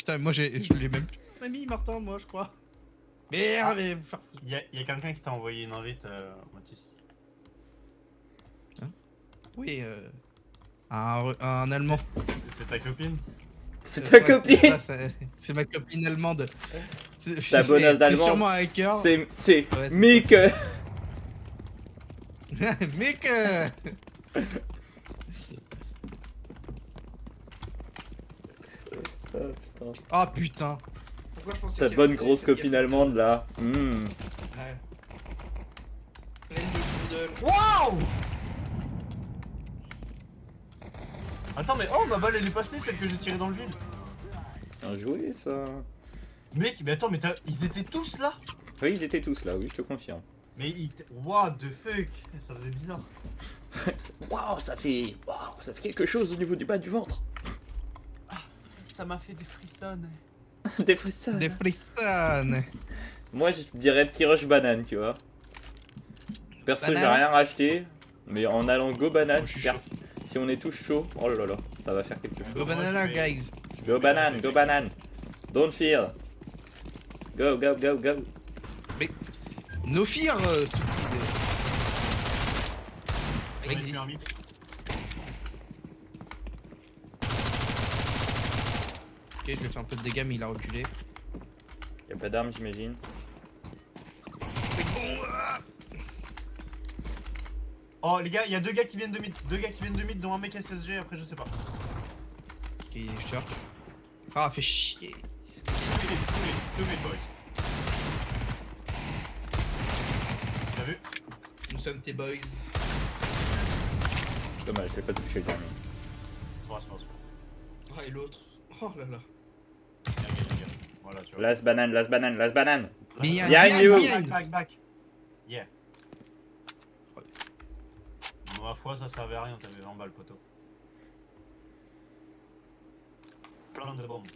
putain, moi je l'ai même plus. On a mis Martin, moi je crois. Merde, mais vous faire foutre. Y a quelqu'un qui t'a envoyé une invite, Mathis. Oui, un Allemand. C'est ta copine? C'est ta Ouais, copine. c'est ma copine allemande. Ta bonasse C'est d'allemand. sûrement un hacker. C'est Ouais, c'est Mick. Mec Ah, putain. Oh putain. Pourquoi je pensais Ta qu'il y bonne avait grosse cette copine gaffe allemande là. Ouais. Pleine de poudre. Waouh! Attends, mais oh, ma balle elle est passée, celle que j'ai tirée dans le vide. Bien joué ça. Mec, mais attends, mais ils étaient tous là? Oui, ils étaient tous là, oui, je te confirme. Mais what the fuck? Ça faisait bizarre. Waouh, ça fait quelque chose au niveau du bas du ventre. Ça m'a fait des frissons. Des frissons. Des frissons. Moi, je dirais petit rush banane, tu vois. Perso, j'ai Banana. rien racheté, mais en allant go banane, Oh, je suis chaud. si on est tous chauds, oh là là, ça va faire quelque chose. Go banana, guys. Go banane, go banane. Don't fear. Go, go, go, go. No fear, stupide. Je suis un mythe. Ok, je lui ai fait un peu de dégâts, mais il a reculé. Y'a pas d'armes, j'imagine. Oh les gars, il y a deux gars qui viennent de mid. Deux gars qui viennent de mid, dont un mec SSG, après je sais pas. Ok, je cherche. Ah, fait chier. Two mid boys. T'as vu? Nous sommes tes boys. Dommage, je l'ai pas touché le dernier. C'est pas grave, c'est pas grave. Ah, et l'autre. Oh là là. Les gars. Voilà, tu vois. Last banane, last banane, last banane. Bien, Behind you. Back. Yeah. Ma foi, ça servait à rien, t'avais 20 balles, poteau. Plein de bombes.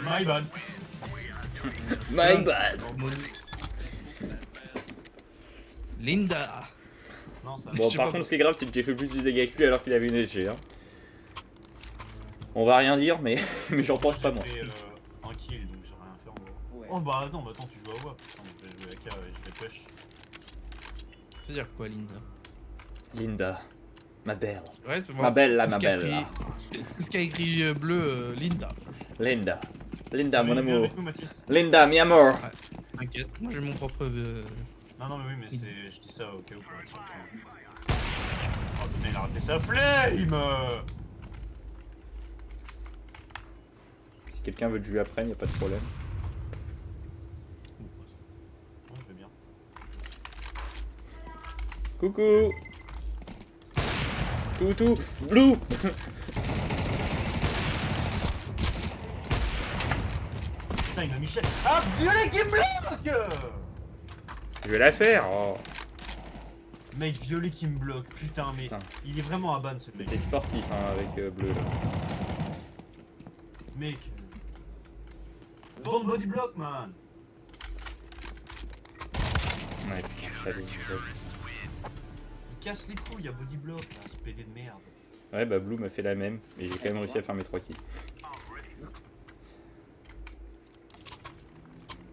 My bad. My bad. Linda. Non, ça. Bon, Je sais par pas contre, ce qui est grave, c'est que j'ai fait plus de dégâts que lui alors qu'il avait une SG. Hein. On va rien dire, mais, mais j'en pense pas moi. J'ai fait un kill, donc j'ai rien fait en gros. Ouais. Oh bah non, bah attends, tu joues à WoW. Putain, je vais jouer à K et je vais push. C'est-à-dire quoi, Linda? Linda, ma belle. Ouais, c'est bon. Ma belle là, C'est ma ce qu'a belle là. écrit- C'est ce qu'a écrit bleu, Linda. Linda. Linda, mon Viens amour. avec nous, Mathis. Linda, mi amour. T'inquiète, moi j'ai mon propre. Non, mais oui, mais c'est. Je dis ça au cas où pour être sûr que. Oh putain, il a raté sa flame! Si quelqu'un veut que je lui apprenne, y a pas de problème. Ouais, je vais bien. Coucou. Toutou. Blue. Putain, il m'a Michel. Ah, violet qui me bloque! Je vais la faire. Oh. Mec, violet qui me bloque. Putain, mais. Putain. Il est vraiment à ban ce mec. C'était sportif hein, avec bleu là. Mec. Don't body block, man! Ouais, putain, salut. Il casse les couilles, il y a body block là, ce PD de merde. Ouais, bah Blue m'a fait la même, mais j'ai quand même réussi à faire mes 3 kills.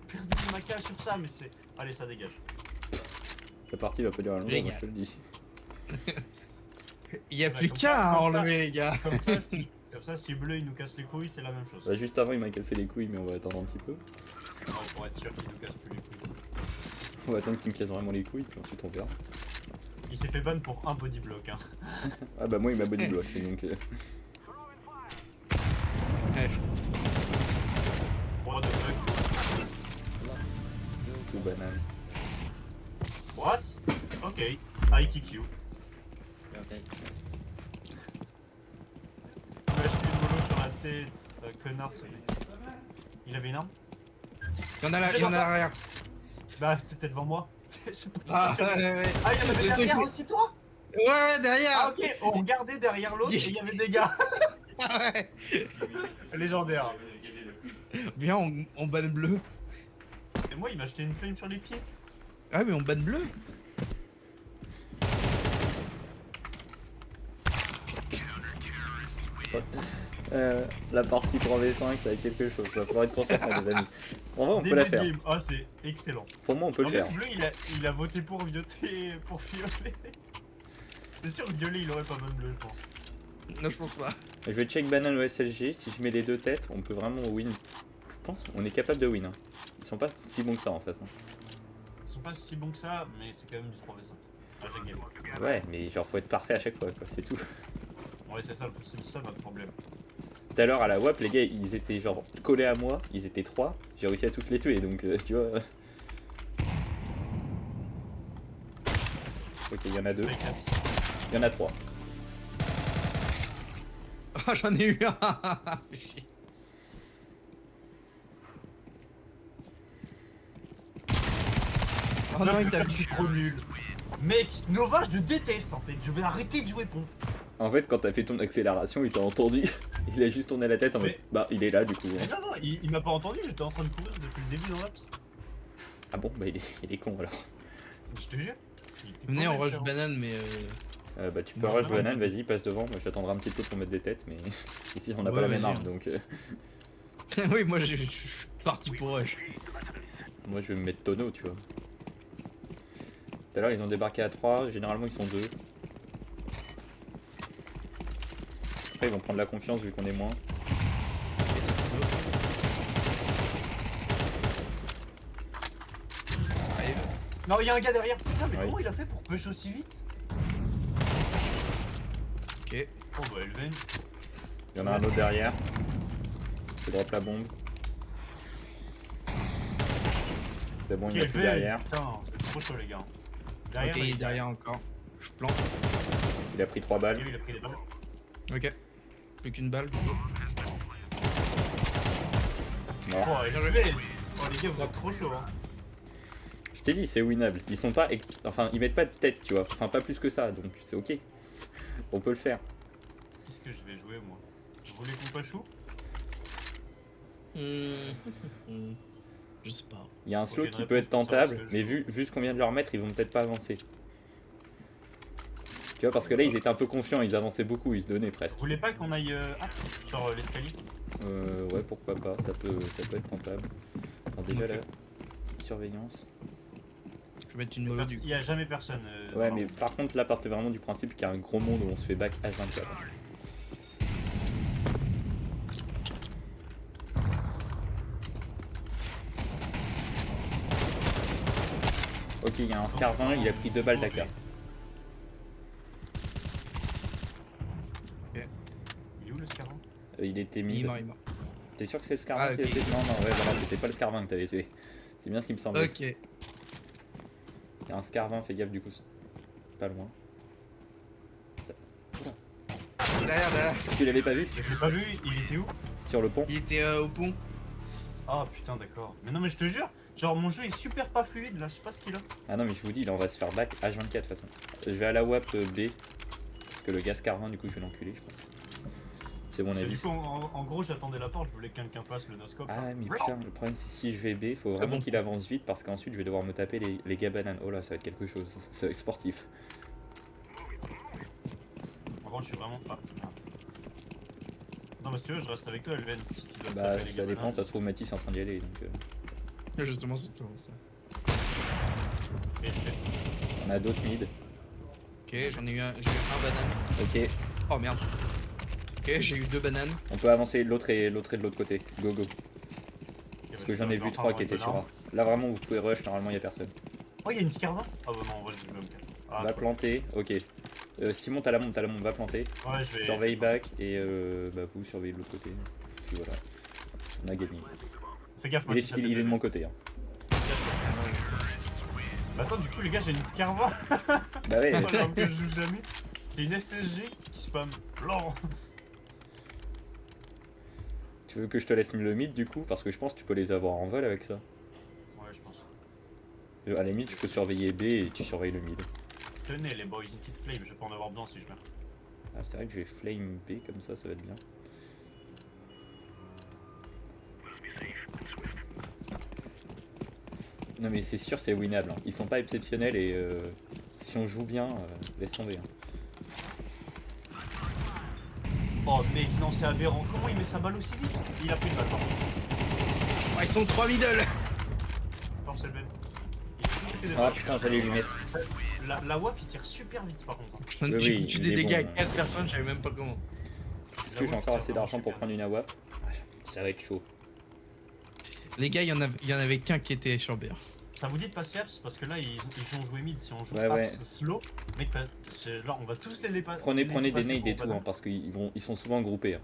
Perdu ma cage sur ça, mais c'est. Allez, ça dégage. La partie va pas durer longtemps, moi, Génial. je te le dis. Il y a Ouais, plus comme qu'un ça, à comme ça. enlever, les gars. Comme ça, si bleu il nous casse les couilles, c'est la même chose. Bah, juste avant, il m'a cassé les couilles, mais on va attendre un petit peu. Ouais, pour être sûr qu'il nous casse plus les couilles. On va attendre qu'il me casse vraiment les couilles, puis ensuite on verra. Il s'est fait ban pour un body block, hein. Ah bah moi, il m'a body block, donc... What the fuck? Tout banane. What? Ok, I kick you. Il m'a acheté une bolo sur la tête, c'est un connard ce mec. Il avait une arme? Il y en a là, il y en a derrière. Bah, t'étais devant moi. Je sais pas Ah, si tu- ouais. Ah, il y en avait derrière aussi, toi? Ouais, derrière. Ah, ok, on regardait derrière l'autre et il y avait des gars. Ah ouais. Légendaire. Viens, on banne bleu. Et moi, il m'a acheté une flame sur les pieds. Ah, mais on banne bleu. fois. La partie 3v5, ça va être quelque chose. Ça va falloir être concentré, les amis. En vrai, on peut la faire. Ah, c'est excellent. Pour moi, on peut En le faire. plus, Bleu, il a voté pour violer, pour violer. C'est sûr, violer, il aurait pas mal Bleu, je pense. Non, je pense pas. Je vais check banane au SLG. Si je mets les deux têtes, on peut vraiment win. Je pense on est capable de win. Hein. Ils sont pas si bons que ça en face. Hein. Ils sont pas si bons que ça, mais c'est quand même du 3v5. Ah, j'ai gagné. Ouais, mais genre faut être parfait à chaque fois, quoi. C'est tout. Ouais, c'est ça notre problème. Tout à l'heure à la WAP, les gars, ils étaient genre collés à moi. Ils étaient 3. J'ai réussi à tous les tuer, donc tu vois. Ok, il y en a 2. Il y en a 3. Ah, j'en ai eu un. Oh non, il t'a je suis trop nul. Mec, Nova, je le déteste en fait. Je vais arrêter de jouer pompe. En fait, quand t'as fait ton accélération, il t'a entendu. Il a juste tourné la tête en mode. Mais- Bah, il est là du coup. Mais non, non, il m'a pas entendu. J'étais en train de courir depuis le début de Raps. Ah bon, bah il est con alors. Je te jure. Il était Venez, pas on mal, rush frérot. banane, mais Bah, tu peux Moi, rush je banane, vais- vas-y, passe devant. Moi, j'attendrai un petit peu pour mettre des têtes, mais ici, on n'a Ouais, pas la même vas-y. arme donc. oui, moi je suis parti pour rush. Moi, je vais me mettre tonneau, tu vois. Tout à l'heure, ils ont débarqué à 3. Généralement, ils sont 2. Après, ils vont prendre la confiance vu qu'on est moins. Arrive. Non, il y a un gars derrière. Putain, mais Ouais. comment il a fait pour push aussi vite? Ok. Oh bah, Elven. Il y en a un autre derrière. Je drop la bombe. C'est bon, il Ok, n'y a plus Elven. derrière. Putain, c'est trop chaud, les gars. Derrière, Ok, il est il- derrière encore. Je plante. Il a pris 3 balles. Il a pris les balles. Ok. Plus qu'une balle. Mort. Oh, Elven. Oh, les gars, vous êtes trop chaud, hein. Je t'ai dit, c'est winnable. Ils sont pas. Enfin, ils mettent pas de tête, tu vois. Enfin, pas plus que ça, donc c'est ok. On peut le faire. Qu'est-ce que je vais jouer, moi? Vous voulez qu'on pachou? Je sais pas. Il y a un slow j'ai une qui peut être réponse pour savoir tentable, ce que je mais joue. vu ce qu'on vient de leur mettre, ils vont peut-être pas avancer. Tu vois, parce que là, ils étaient un peu confiants, ils avançaient beaucoup, ils se donnaient presque. Vous voulez pas qu'on aille sur l'escalier? Ouais, pourquoi pas, ça peut être tentable. Attends, déjà Ok. là, petite surveillance. Je vais mettre une mollo du Il y a jamais personne. Ouais, dans mais la- par contre, là, partez vraiment du principe qu'il y a un gros monde où on se fait back H24. Ok, il y a un Scar 20, il a pris 2 balles d'AK. Il est où le scarant? Il était Il est mid. mort, il est mort. T'es sûr que c'est le Scar 20 Ah, qui a ok. été... Non, non, ouais, voilà, c'était pas le Scar 20 que t'avais tué. C'est bien ce qui me semblait. Ok. Il y a un Scar 20, fais gaffe du coup. Pas loin. Derrière. Tu l'avais pas vu? Je l'ai pas vu, il était où? Sur le pont? Il était au pont. Ah putain, d'accord. Mais non, mais je te jure, genre mon jeu est super pas fluide là, je sais pas ce qu'il a. Ah non, mais je vous dis, là on va se faire back H24 de toute façon. Je vais à la WAP B. Parce que le gars Scar 20, du coup, je vais l'enculer, je pense. C'est mon Parce que avis. du coup, en gros, j'attendais la porte, je voulais que quelqu'un passe le noscope. Ah là. mais putain, le problème c'est si je vais B, faut C'est vraiment bon. qu'il avance vite parce qu'ensuite je vais devoir me taper les gars bananes. Oh là, ça va être quelque chose, ça va être sportif. En gros, je suis vraiment pas. Non, mais si tu veux, je reste avec toi, Elven. Si tu dois te Bah taper les ça gars dépend, bananes. ça se trouve Mathis est en train d'y aller donc... Justement, c'est toujours ça. Et je fais- On a d'autres mid. Ok, j'ai eu un banane. Ok, Oh merde. Ok, j'ai eu 2 bananes. on peut avancer, l'autre est de l'autre côté. Go go. Parce que j'en ai vu 3 qui étaient sur A. Là vraiment vous pouvez rush, normalement il y a personne. Oh, il y a une Scarva? Ah bah non, en vrai, je vais me calmer. Ah, Va planter, ok. Simon t'as la bombe, va planter. ouais, je vais. Surveille back et bah vous surveillez de l'autre côté. Puis voilà. On a gagné. Fais gaffe, Il Mathis, ça est, il est de t'aide. mon côté. Hein. Bah attends, du coup, les gars, j'ai une Scarva. Bah ouais, Moi, l'arme que je joue jamais. C'est une SSG qui spam. Blanc. tu veux que je te laisse le mid du coup? Parce que je pense que tu peux les avoir en vol avec ça. Ouais, je pense. À la limite, tu peux surveiller B et tu surveilles le mid. Tenez, les boys, une petite flame, je vais pas en avoir besoin si je meurs. Ah, c'est vrai que je vais flame B comme ça va être bien. Non mais c'est sûr c'est winnable, hein. Ils sont pas exceptionnels et si on joue bien, laisse tomber. Hein. Oh mec, non, c'est aberrant. Comment il met sa balle aussi vite? Il a pris une balle, par contre. Oh, ils sont 3 middle. Force Elben. Il a tout pris des Ah balles. putain, j'allais lui mettre. La WAP il tire super vite par contre. J'ai oui, foutu il des est dégâts à bon, 4 personnes, je savais même pas comment. Est-ce que j'ai encore assez d'argent pour prendre une AWAP? Ça va être chaud. Les gars, il y en avait qu'un qui était sur B. Ça vous dit de passer Apps parce que là ils ont joué mid. Si on joue Ouais, Apps ouais. slow, mec, là on va tous les passer. Prenez des nades et tout, hein, parce qu'ils sont souvent groupés. Hein.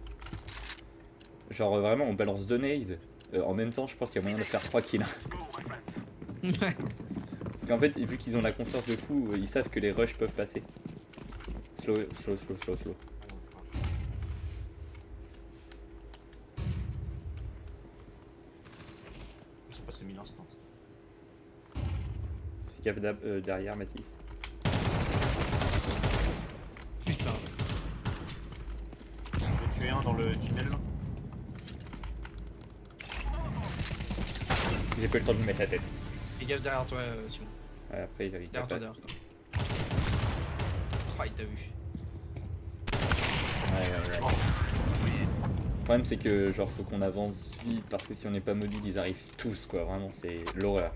Genre vraiment, on balance 2 nades. En même temps, je pense qu'il y a moyen de faire 3 kills. Parce qu'en fait, vu qu'ils ont la confiance de fou, ils savent que les rushs peuvent passer. Slow. Ils sont passés 1000 instants. Fais gaffe derrière, Mathis. Putain. Je vais tuer un dans le tunnel là. J'ai pas eu le temps de lui mettre la tête. Fais gaffe derrière toi, Simon. Ouais, après, il Derrière toi, derrière toi. Ah, il t'a vu. Ouais. Le problème, c'est que genre faut qu'on avance vite parce que si on n'est pas mobile, ils arrivent tous quoi. Vraiment, c'est l'horreur.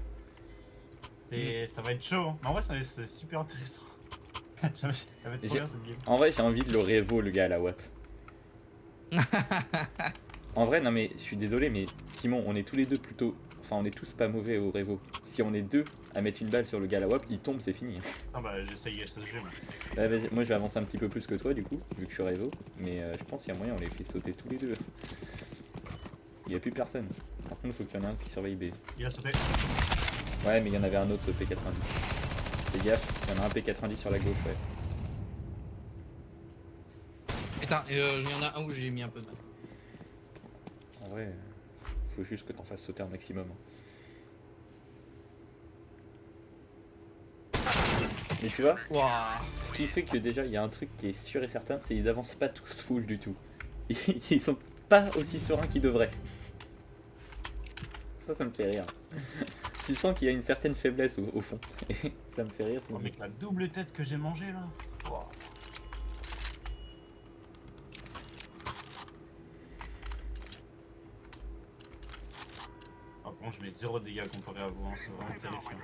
Ça va être chaud. Hein. Mais en vrai, c'est super intéressant. Ça va être trop bien cette game. En vrai, j'ai envie de le révo, le gars à la WAP. En vrai, non mais je suis désolé, mais Simon, on est tous les deux plutôt. Enfin, on est tous pas mauvais au révo. Si on est deux à mettre une balle sur le gars à la WAP, il tombe, c'est fini. Ah bah, j'essaye SSG. Moi. Là, vas-y, moi je vais avancer un petit peu plus que toi du coup, vu que je suis révo. Mais je pense qu'il y a moyen, on les fait sauter tous les deux. Il n'y a plus personne. Par contre, il faut qu'il y en ait un qui surveille B. Il a sauté. Ouais, mais il y en avait un autre P90. Fais gaffe, il y en a un P90 sur la gauche, ouais. Putain, il y en a un où j'ai mis un peu de mal. En vrai, faut juste que t'en fasses sauter un maximum. Mais tu vois, Wouah. ce qui fait que déjà il y a un truc qui est sûr et certain, c'est qu'ils avancent pas tous full du tout. Ils sont pas aussi sereins qu'ils devraient. Ça me fait rire. Tu sens qu'il y a une certaine faiblesse au fond. Et ça me fait rire. Oh mec, la double tête que j'ai mangé là. Wow. Par contre, je mets 0 dégâts comparé à vous, hein. C'est vraiment terrifiant.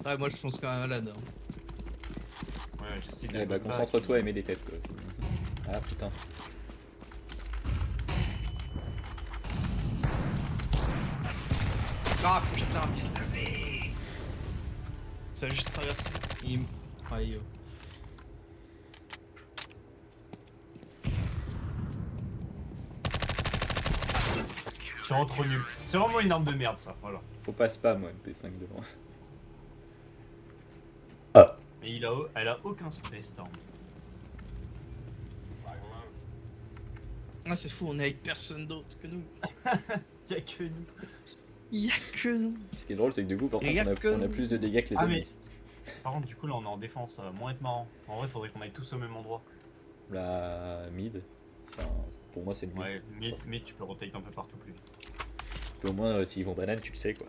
Ouais, moi je fonce quand même malade. Hein. Ouais, j'essaie de. Eh bah concentre-toi et mets des têtes quoi. Ah putain. Ah putain, pistolet. Ça a juste traversé. Aïe yo. C'est vraiment trop nul. C'est vraiment une arme de merde ça, voilà. Faut pas spam moi MP5 devant. Mais elle a aucun spray cette arme. Ah c'est fou, on est avec personne d'autre que nous. Y'a que nous. Y'a que nous. Ce qui est drôle c'est que du coup par Et contre on a plus de dégâts que les Ah ennemis. mais par contre du coup là on est en défense, ça va moins être marrant. En vrai faudrait qu'on aille tous au même endroit. La mid. Enfin, pour moi c'est le mid. Ouais, mais tu peux rotate un peu partout plus vite. Puis au moins s'ils vont banane tu le sais quoi.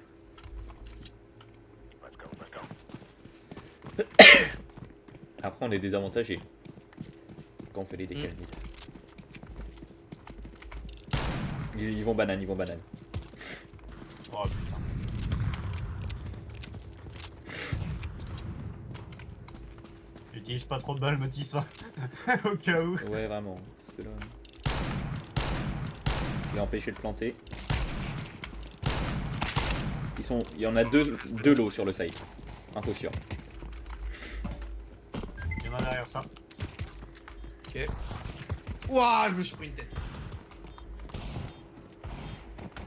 Après on est désavantagé quand on fait les décals mid. Ils vont banane, Oh putain. J'utilise pas trop de balles Matisse hein. Au cas où. Ouais vraiment. Parce que là. Je vais empêcher de planter. Il y en a deux lots sur le site. Info sûr. Il y en a derrière ça. Ok. Wouah, je me suis pris une tête.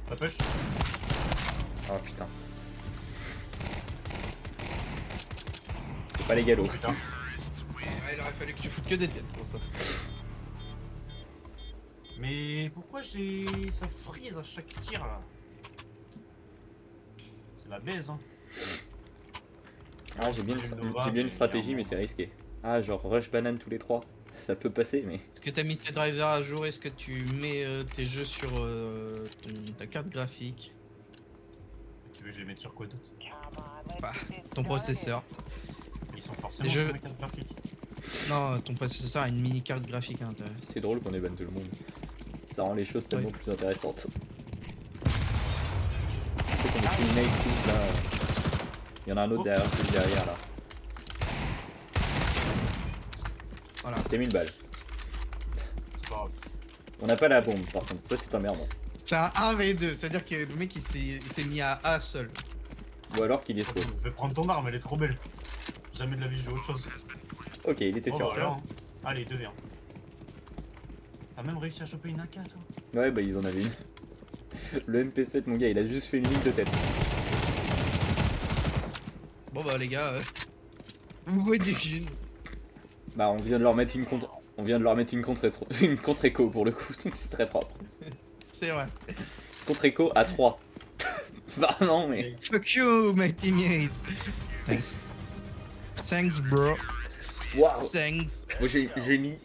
Ça push. Oh putain. C'est pas les galops. Putain. Ouais, il aurait fallu que tu foutes que des têtes pour ça. Mais pourquoi ça freeze à chaque tir là? C'est la baise hein. Ah j'ai bien une stratégie mais c'est risqué. Ah genre rush banane tous les trois. Ça peut passer mais. Est-ce que t'as mis tes drivers à jour? Est-ce que tu mets tes jeux sur ta carte graphique? Tu veux que je les mette sur quoi d'autre? Ton processeur. Ils sont forcément Les jeux- sur ma carte graphique. Non, ton processeur a une mini carte graphique à l'intérieur. C'est drôle qu'on ébanne tout le monde. Ça rend les choses tellement plus intéressantes. Je sais qu'on est full nade tous là. Il y en a un autre derrière, juste derrière là. Voilà. T'es mis une balle. C'est pas grave. On n'a pas la bombe par contre, ça c'est emmerdant. C'est un 1v2, c'est-à-dire que le mec il s'est mis à A seul. Ou alors qu'il est trop. Je vais prendre ton arme, elle est trop belle. Jamais de la vie, je joue autre chose. Ok, il était Oh, sur. bah, alors. Allez, 2v1. T'as même réussi à choper une AK, toi? Ouais, bah ils en avaient une. Le MP7, mon gars, il a juste fait une ligne de tête. Bon bah les gars, vous voyez des fuses. Bah, on vient de leur mettre une contre. On vient de leur mettre une contre-écho pour le coup, donc c'est très propre. C'est vrai. Contre-écho à 3. Bah non, mais. Fuck you, my teammate. Thanks. Thanks, bro. Waouh! Thanks. Moi j'ai mis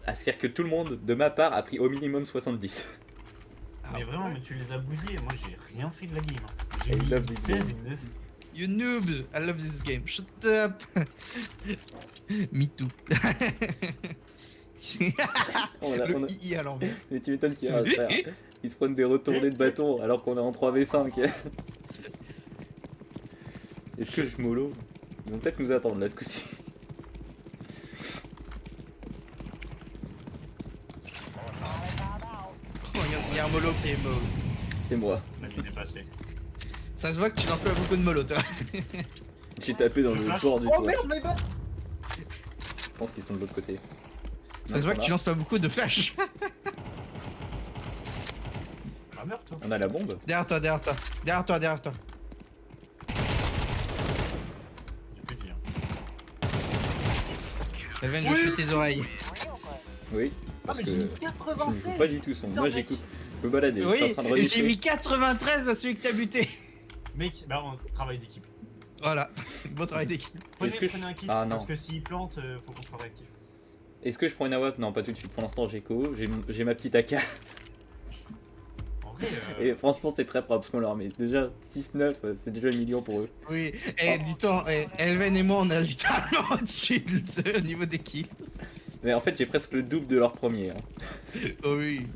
à dire que tout le monde de ma part a pris au minimum 70. Mais vraiment, mais tu les as bousillés. Moi, j'ai rien fait de la game. J'ai I mis love this 16 game. et 9. You noob. I love this game. Shut up. Me too. Le II à l'envers. Mais tu m'étonnes qu'il y a un frère. Ils se prennent des retournées de bâton alors qu'on est en 3v5. Est-ce que je mollo? Ils vont peut-être nous attendre là ce coup-ci. Oh, il y a un mollo qui est mort. C'est moi. La vie dépassée. Ça se voit que tu lances pas beaucoup de mollo, toi. J'ai tapé dans Je le flash. port du Oh toit. merde, my bad! Je pense qu'ils sont de l'autre côté. Ça se voit que tu lances pas beaucoup de flash. Ah merde, toi. On a la bombe? Derrière toi, derrière toi. Derrière toi, derrière toi. J'ai plus de vie. Elven, je suis tes oreilles. Oui. Ah, Parce mais que j'ai mis je n'écoute 96! pas du tout son. Putain, Moi mec. j'écoute. Je me balader. Je suis Oui, en train de et j'ai renifler. mis 93 à celui que t'as buté. Mec, bah, on travaille d'équipe. Voilà, beau travail d'équipe. Prenez, Est-ce que prenez un kit, Ah, non. parce que s'il plante, faut qu'on soit réactif. Est-ce que je prends une AWP? Non, pas tout de suite. Pour l'instant, j'ai co. J'ai ma petite AK. En vrai, Et franchement, c'est très propre ce qu'on leur met. Déjà, 6-9, c'est déjà 1 million pour eux. Oui, et dis-toi, Elven et moi on a littéralement au-dessus au niveau des kills. Mais en fait, j'ai presque le double de leur premier. Hein. Oh oui,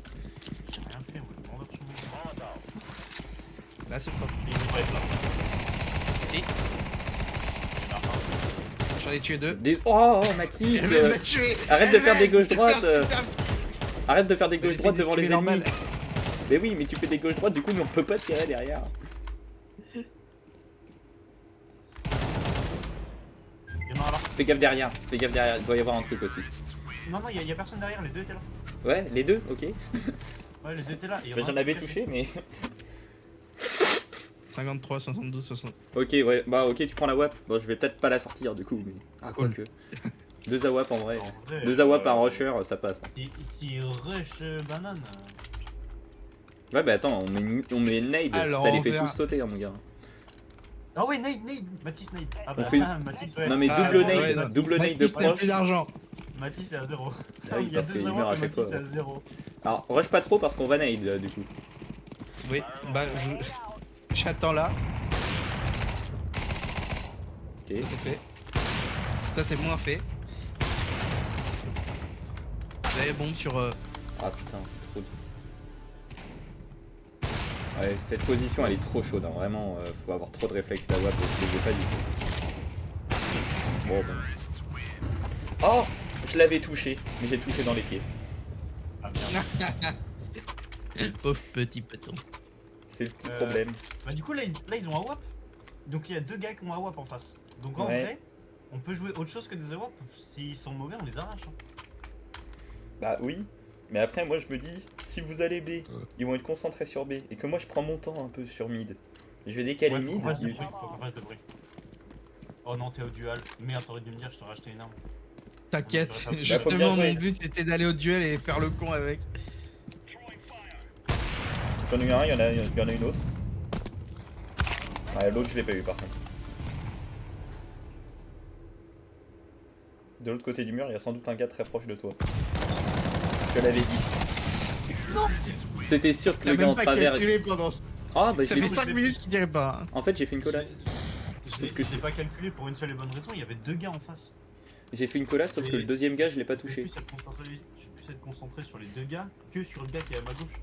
j'ai rien fait, moi, je m'en vais sur mon. là c'est propre. Il faut pas être là. Si, Ah, j'en ai tué deux. Oh, Mathis Elven m'a tué. arrête de faire des Elven, gauches-droites, merci, t'as- Arrête de faire des J'essaie gauches-droites devant les d'esquiver ennemis. normal. Mais oui, mais tu fais des gauches-droites, du coup, on peut pas tirer derrière. Il y en a un là. Fais gaffe derrière, il doit y avoir un truc aussi. Non, non, y a personne derrière, les deux étaient là. Ouais, les deux, ok. Ouais, les deux étaient là. et il y en a Bah, un j'en qui avais est caché. touché, mais. 53, 72, 60. Ok, ouais, bah ok, tu prends la WAP. Bon, je vais peut-être pas la sortir du coup, mais. Ah, Cool. quoique. 2 AWAP en vrai. En vrai, 2 AWAP par rusher, ça passe. Si rush banane. Ouais, bah attends, on met nade, Alors, ça les on fait verra. tous sauter, hein, mon gars. Ah ouais, Nade, Mathis Nade. Ah bah, On fait- Mathis, ouais. Non, mais Ah, double ouais, nade, non, double nade de Mathis n'a proche. plus d'argent. Mathis est à 0. Ah oui, Il y a parce qu'il 2-0 meurt à et chaque Mathis fois. est à 0. Alors, rush pas trop parce qu'on va nade là, du coup. Oui, bah j'attends là. Ok. Ça c'est fait. Ça c'est moins fait. J'avais bombe sur... Ah putain, c'est trop. Ouais, cette position elle est trop chaude, hein. Vraiment, faut avoir trop de réflexes d'AWAP, je les ai pas du tout. Bon, bon. Oh, je l'avais touché, mais j'ai touché dans les pieds. Ah merde. Pauvre petit péton. C'est le petit problème. Bah du coup là ils ont AWAP. Donc il y a deux gars qui ont AWAP en face. Donc en Ouais. vrai, on peut jouer autre chose que des AWAP. S'ils sont mauvais, on les arrache. Hein. Bah oui, mais après moi je me dis, si vous allez B, ils vont être concentrés sur B, et que moi je prends mon temps un peu sur mid. Je vais décaler Ouais, faut mid. qu'on fasse de bruit. Faut qu'on fasse de bruit. Oh non, t'es au duel. Merde, t'aurais dû me dire, je t'aurais acheté une arme. T'inquiète, Bah, faut bien justement jouer. mon but c'était d'aller au duel et faire le con avec. J'en ai eu un, il y en a une autre. Ouais, l'autre je l'ai pas eu par contre. De l'autre côté du mur, il y a sans doute un gars très proche de toi. Je te l'avais dit. Non. C'était sûr que T'as le gars en même pas travers. calculé pendant... Ah bah je Ça l'ai fait fait. 5 minutes qu'il dirait pas. Hein. En fait j'ai fait une collab. Je l'ai pas calculé pour une seule et bonne raison, il y avait deux gars en face. J'ai fait une collab, sauf que le deuxième gars, je l'ai pas touché. Je suis plus être concentré sur les deux gars que sur le gars qui est à ma gauche.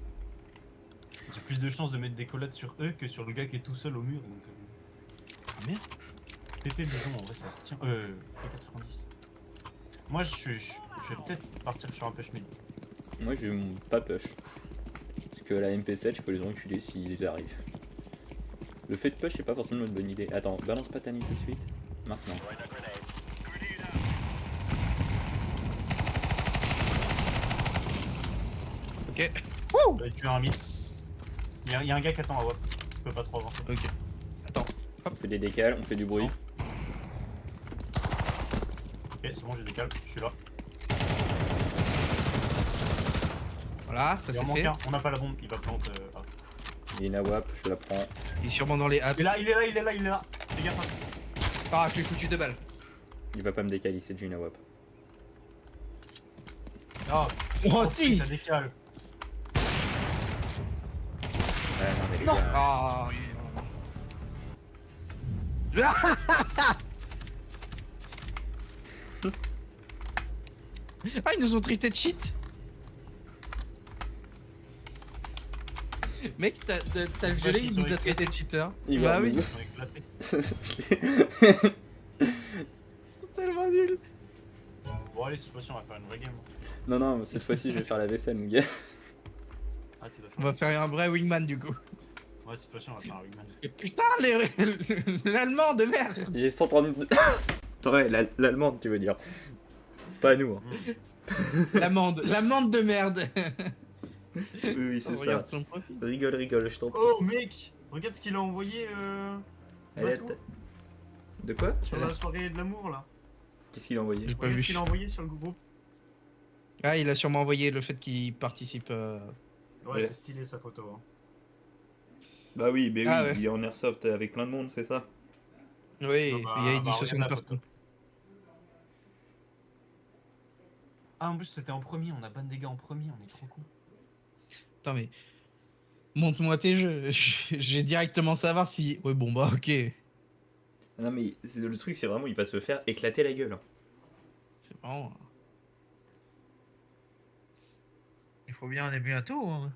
J'ai plus de chances de mettre des collades sur eux que sur le gars qui est tout seul au mur. Donc, Ah merde. PP bison, en vrai, ça se tient. P90. Moi, je vais peut-être partir sur un push mid. Moi, je vais pas push. Parce que la MP7, je peux les enculer s'ils arrivent. Le fait de push, c'est pas forcément une bonne idée. Attends, balance pas ta nid tout de suite. Maintenant. Ok. Je vais tuer un mid. Il y a un gars qui attend à WAP. Je peux pas trop avancer. Ok. Attends. On fait des décales, on fait du bruit. Ok, c'est bon, j'ai décalé. Je suis là. Voilà, ça Il c'est en manque fait. un. On n'a pas la bombe. Il va plante. Ah. Il y a une AWAP, je la prends. Il est sûrement dans les apps. Il est là, il est là, il est là, il est là. Fais gaffe, hein. Ah, je l'ai foutu 2 balles. Il va pas me décaler, c'est une AWAP. Ah, Moi oh, aussi. t'as décalé. Ouais, non, mais les Non. gars, Ah non. Ah, ils nous ont traité de cheat. Mec, t'as le C'est violet, parce il qu'ils nous sont a traité de cheater. Il Bah va oui, nous- Ils sont éclatés. c'est tellement nul. Bon, allez, cette fois-ci, on va faire une vraie game. Non, non, cette fois-ci, je vais faire la vaisselle, mon gars. Ah, tu dois On va faire un vrai wingman du coup. Ouais, cette fois-ci, on va faire un wingman. Et putain, l'allemand de merde. J'ai 130 000... Ouais, l'allemande, tu veux dire. Pas nous, hein. L'amende de merde. Oui, oui, c'est On ça. regarde son profil. Rigole, rigole, je t'en prie. Oh, mec, regarde ce qu'il a envoyé Allez, Batou, de quoi? sur la soirée de l'amour, là. Qu'est-ce qu'il a envoyé? J'ai pas Regarde vu. ce qu'il a envoyé sur le groupe. Ah, il a sûrement envoyé le fait qu'il participe. Ouais, Ouais. c'est stylé, sa photo. Hein. Bah oui, mais oui, Ah ouais. il est en airsoft avec plein de monde, c'est ça? Oui, Ah bah, il y a une bah, dissociation regarde de la photo. partout. Ah, en plus, c'était en premier, on a ban des gars en premier, on est trop con. Attends, mais. Montre-moi tes jeux. J'ai directement savoir si. Ouais, bon, bah, ok. Non, mais le truc, c'est vraiment, il va se faire éclater la gueule. C'est vraiment. Il faut bien aimer à tout, hein.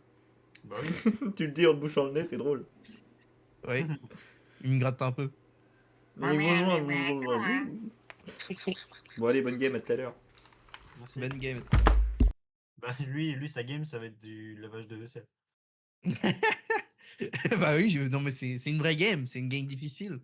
Bah oui. Tu le dis en te bouchant le nez, c'est drôle. Ouais. Il me gratte un peu. Bon, allez, bonne game, à tout à l'heure. Merci. Bonne game. Bah lui, sa game, ça va être du lavage de vaisselle. Bah oui, non, mais c'est une vraie game. C'est une game difficile.